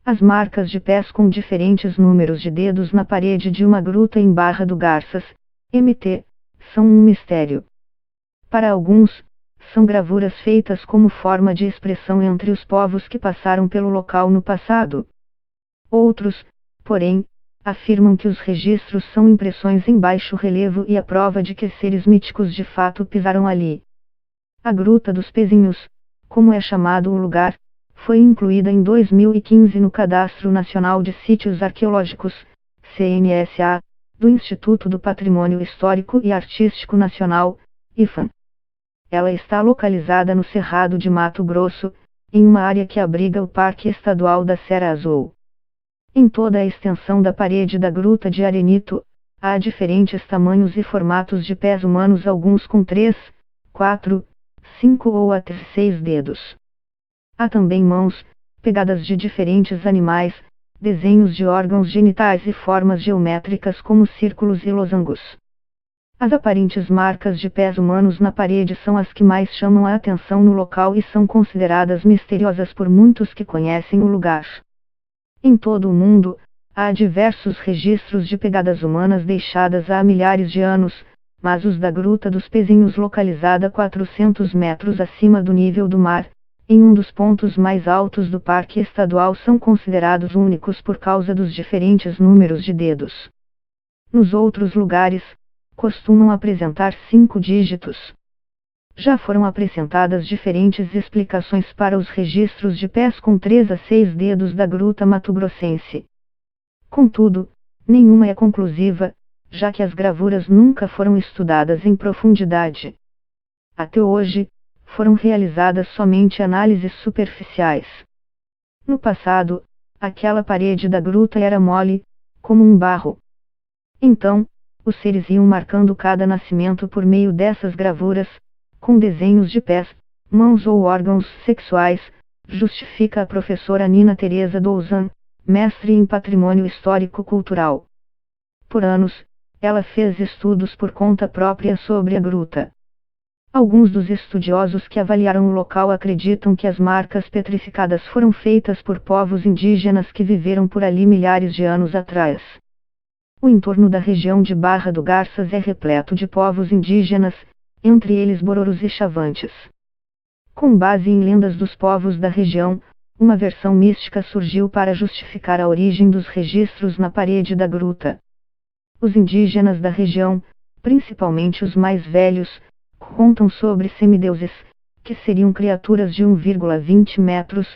As marcas de pés com diferentes números de dedos na parede de uma gruta em Barra do Garças, MT, são um mistério. Para alguns, são gravuras feitas como forma de expressão entre os povos que passaram pelo local no passado. Outros, porém, afirmam que os registros são impressões em baixo relevo e a prova de que seres míticos de fato pisaram ali. A Gruta dos Pezinhos, como é chamado o lugar, foi incluída em 2015 no Cadastro Nacional de Sítios Arqueológicos, CNSA, do Instituto do Patrimônio Histórico e Artístico Nacional, IFAM. Ela está localizada no Cerrado de Mato Grosso, em uma área que abriga o Parque Estadual da Serra Azul. Em toda a extensão da parede da Gruta de Arenito, há diferentes tamanhos e formatos de pés humanos, alguns com 3, 4, 5 ou até 6 dedos. Há também mãos, pegadas de diferentes animais, desenhos de órgãos genitais e formas geométricas como círculos e losangos. As aparentes marcas de pés humanos na parede são as que mais chamam a atenção no local e são consideradas misteriosas por muitos que conhecem o lugar. Em todo o mundo, há diversos registros de pegadas humanas deixadas há milhares de anos, mas os da Gruta dos Pezinhos, localizada 400 metros acima do nível do mar, em um dos pontos mais altos do Parque Estadual, são considerados únicos por causa dos diferentes números de dedos. Nos outros lugares, costumam apresentar 5 dígitos. Já foram apresentadas diferentes explicações para os registros de pés com 3 a 6 dedos da Gruta Mato-Grossense. Contudo, nenhuma é conclusiva, já que as gravuras nunca foram estudadas em profundidade. Até hoje, foram realizadas somente análises superficiais. No passado, aquela parede da gruta era mole, como um barro. Então, os seres iam marcando cada nascimento por meio dessas gravuras, com desenhos de pés, mãos ou órgãos sexuais, justifica a professora Nina Teresa Douzan, mestre em Patrimônio Histórico-Cultural. Por anos, ela fez estudos por conta própria sobre a gruta. Alguns dos estudiosos que avaliaram o local acreditam que as marcas petrificadas foram feitas por povos indígenas que viveram por ali milhares de anos atrás. O entorno da região de Barra do Garças é repleto de povos indígenas, entre eles Bororos e Chavantes. Com base em lendas dos povos da região, uma versão mística surgiu para justificar a origem dos registros na parede da gruta. Os indígenas da região, principalmente os mais velhos, contam sobre semideuses, que seriam criaturas de 1,20 metros,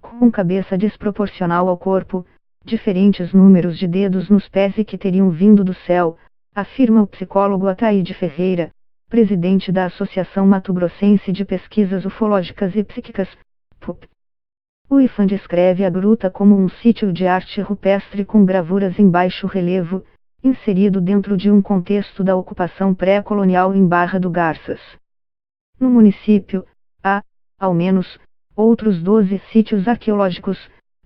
com cabeça desproporcional ao corpo, diferentes números de dedos nos pés e que teriam vindo do céu, afirma o psicólogo Ataíde Ferreira, presidente da Associação Mato-Grossense de Pesquisas Ufológicas e Psíquicas, PUP. O IFAM descreve a gruta como um sítio de arte rupestre com gravuras em baixo relevo, inserido dentro de um contexto da ocupação pré-colonial em Barra do Garças. No município, há, ao menos, outros 12 sítios arqueológicos,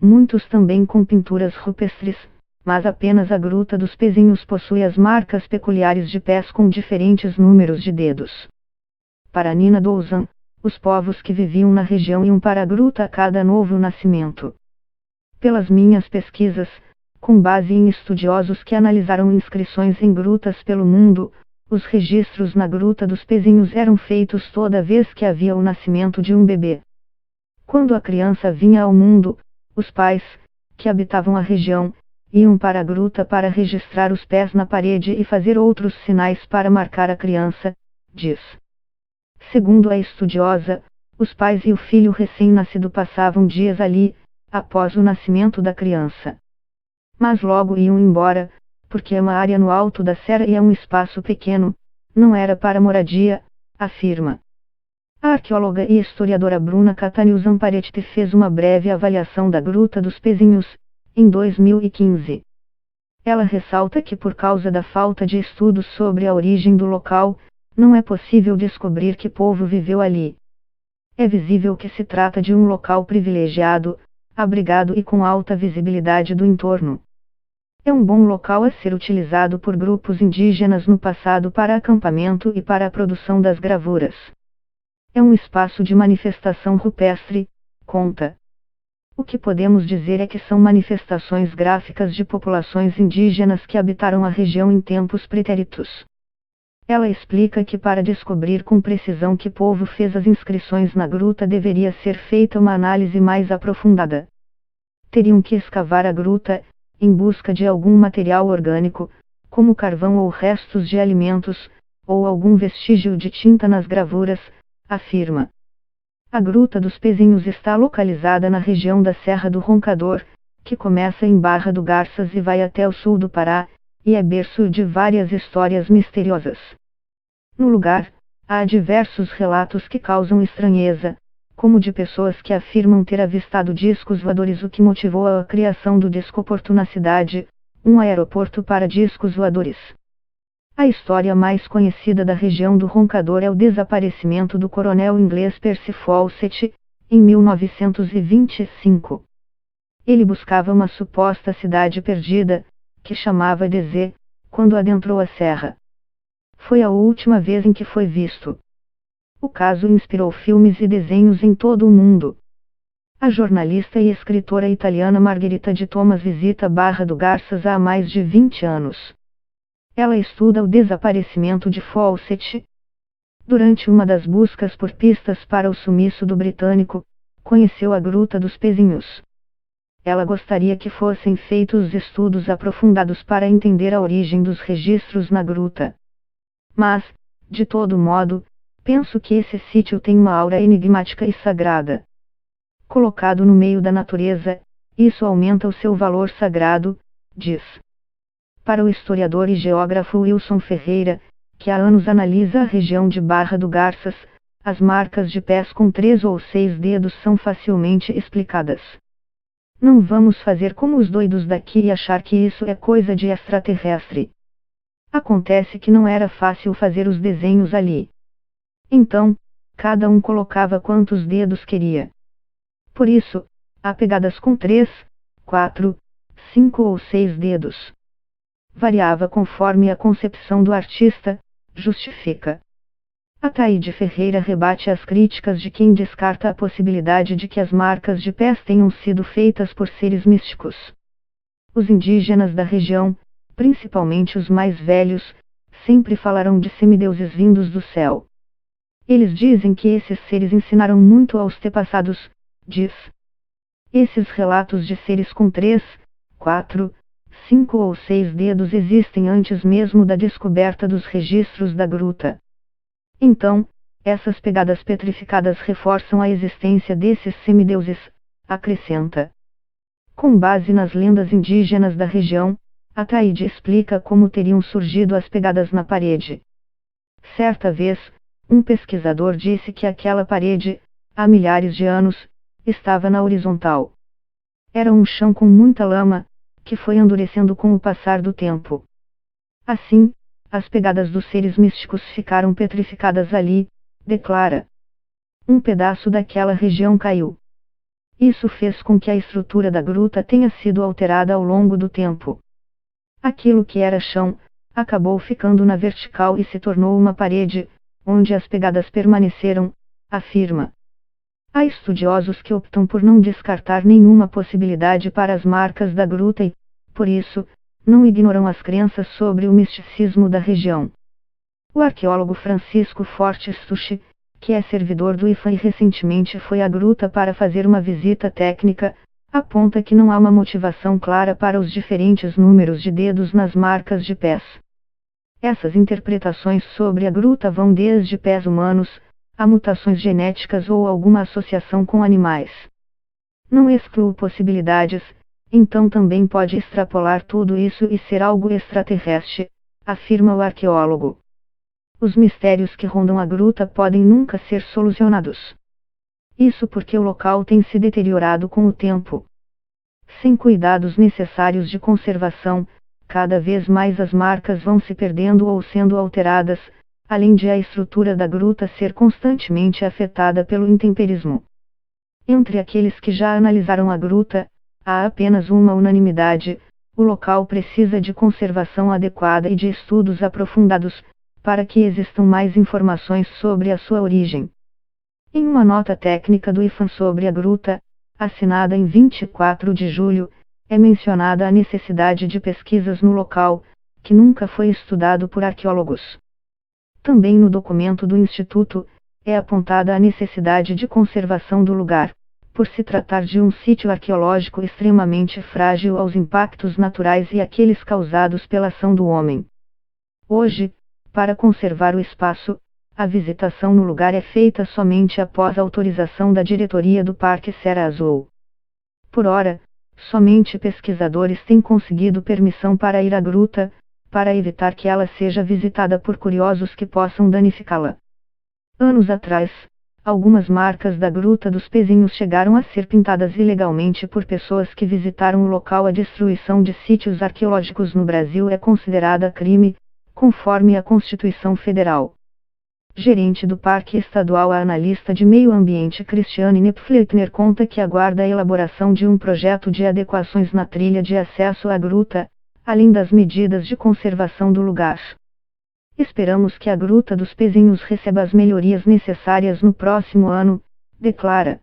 muitos também com pinturas rupestres, mas apenas a Gruta dos Pezinhos possui as marcas peculiares de pés com diferentes números de dedos. Para Nina Douzan, os povos que viviam na região iam para a gruta a cada novo nascimento. Pelas minhas pesquisas, com base em estudiosos que analisaram inscrições em grutas pelo mundo, os registros na Gruta dos Pezinhos eram feitos toda vez que havia o nascimento de um bebê. Quando a criança vinha ao mundo, os pais, que habitavam a região, iam para a gruta para registrar os pés na parede e fazer outros sinais para marcar a criança, diz. Segundo a estudiosa, os pais e o filho recém-nascido passavam dias ali, após o nascimento da criança. Mas logo iam embora, porque é uma área no alto da serra e é um espaço pequeno, não era para moradia, afirma. A arqueóloga e historiadora Bruna Cattaneo Zamparetti fez uma breve avaliação da Gruta dos Pezinhos, em 2015. Ela ressalta que por causa da falta de estudos sobre a origem do local, não é possível descobrir que povo viveu ali. É visível que se trata de um local privilegiado, abrigado e com alta visibilidade do entorno. É um bom local a ser utilizado por grupos indígenas no passado para acampamento e para a produção das gravuras. É um espaço de manifestação rupestre, conta. O que podemos dizer é que são manifestações gráficas de populações indígenas que habitaram a região em tempos pretéritos. Ela explica que para descobrir com precisão que povo fez as inscrições na gruta deveria ser feita uma análise mais aprofundada. Teriam que escavar a gruta, em busca de algum material orgânico, como carvão ou restos de alimentos, ou algum vestígio de tinta nas gravuras, afirma. A Gruta dos Pezinhos está localizada na região da Serra do Roncador, que começa em Barra do Garças e vai até o sul do Pará, e é berço de várias histórias misteriosas. No lugar, há diversos relatos que causam estranheza, como de pessoas que afirmam ter avistado discos voadores, o que motivou a criação do Discoporto na cidade, um aeroporto para discos voadores. A história mais conhecida da região do Roncador é o desaparecimento do coronel inglês Percy Fawcett, em 1925. Ele buscava uma suposta cidade perdida, que chamava de Z, quando adentrou a serra. Foi a última vez em que foi visto. O caso inspirou filmes e desenhos em todo o mundo. A jornalista e escritora italiana Margherita de Thomas visita Barra do Garças há mais de 20 anos. Ela estuda o desaparecimento de Fawcett. Durante uma das buscas por pistas para o sumiço do britânico, conheceu a Gruta dos Pezinhos. Ela gostaria que fossem feitos estudos aprofundados para entender a origem dos registros na gruta. Mas, de todo modo, penso que esse sítio tem uma aura enigmática e sagrada. Colocado no meio da natureza, isso aumenta o seu valor sagrado, diz. Para o historiador e geógrafo Wilson Ferreira, que há anos analisa a região de Barra do Garças, as marcas de pés com 3 ou 6 dedos são facilmente explicadas. Não vamos fazer como os doidos daqui e achar que isso é coisa de extraterrestre. Acontece que não era fácil fazer os desenhos ali. Então, cada um colocava quantos dedos queria. Por isso, há pegadas com 3, 4, 5 ou 6 dedos. Variava conforme a concepção do artista, justifica. Ataíde Ferreira rebate as críticas de quem descarta a possibilidade de que as marcas de pés tenham sido feitas por seres místicos. Os indígenas da região, principalmente os mais velhos, sempre falarão de semideuses vindos do céu. Eles dizem que esses seres ensinaram muito aos tepassados, diz. Esses relatos de seres com 3, 4, 5 ou 6 dedos existem antes mesmo da descoberta dos registros da gruta. Então, essas pegadas petrificadas reforçam a existência desses semideuses, acrescenta. Com base nas lendas indígenas da região, Ataíde explica como teriam surgido as pegadas na parede. Certa vez, um pesquisador disse que aquela parede, há milhares de anos, estava na horizontal. Era um chão com muita lama, que foi endurecendo com o passar do tempo. Assim, as pegadas dos seres místicos ficaram petrificadas ali, declara. Um pedaço daquela região caiu. Isso fez com que a estrutura da gruta tenha sido alterada ao longo do tempo. Aquilo que era chão, acabou ficando na vertical e se tornou uma parede, onde as pegadas permaneceram, afirma. Há estudiosos que optam por não descartar nenhuma possibilidade para as marcas da gruta e, por isso, não ignoram as crenças sobre o misticismo da região. O arqueólogo Francisco Fortes Tucci, que é servidor do IFAM e recentemente foi à gruta para fazer uma visita técnica, aponta que não há uma motivação clara para os diferentes números de dedos nas marcas de pés. Essas interpretações sobre a gruta vão desde pés humanos, a mutações genéticas ou alguma associação com animais. Não excluo possibilidades, então também pode extrapolar tudo isso e ser algo extraterrestre, afirma o arqueólogo. Os mistérios que rondam a gruta podem nunca ser solucionados. Isso porque o local tem se deteriorado com o tempo. Sem cuidados necessários de conservação, cada vez mais as marcas vão se perdendo ou sendo alteradas, além de a estrutura da gruta ser constantemente afetada pelo intemperismo. Entre aqueles que já analisaram a gruta, há apenas uma unanimidade: o local precisa de conservação adequada e de estudos aprofundados, para que existam mais informações sobre a sua origem. Em uma nota técnica do IFAM sobre a gruta, assinada em 24 de julho, é mencionada a necessidade de pesquisas no local, que nunca foi estudado por arqueólogos. Também no documento do Instituto, é apontada a necessidade de conservação do lugar, por se tratar de um sítio arqueológico extremamente frágil aos impactos naturais e aqueles causados pela ação do homem. Hoje, para conservar o espaço, a visitação no lugar é feita somente após a autorização da diretoria do Parque Serra Azul. Por ora, somente pesquisadores têm conseguido permissão para ir à gruta, para evitar que ela seja visitada por curiosos que possam danificá-la. Anos atrás, algumas marcas da Gruta dos Pezinhos chegaram a ser pintadas ilegalmente por pessoas que visitaram o local. A destruição de sítios arqueológicos no Brasil é considerada crime, conforme a Constituição Federal. Gerente do Parque Estadual, a analista de meio ambiente Cristiane Nepfleitner conta que aguarda a elaboração de um projeto de adequações na trilha de acesso à gruta, além das medidas de conservação do lugar. Esperamos que a Gruta dos Pezinhos receba as melhorias necessárias no próximo ano, declara.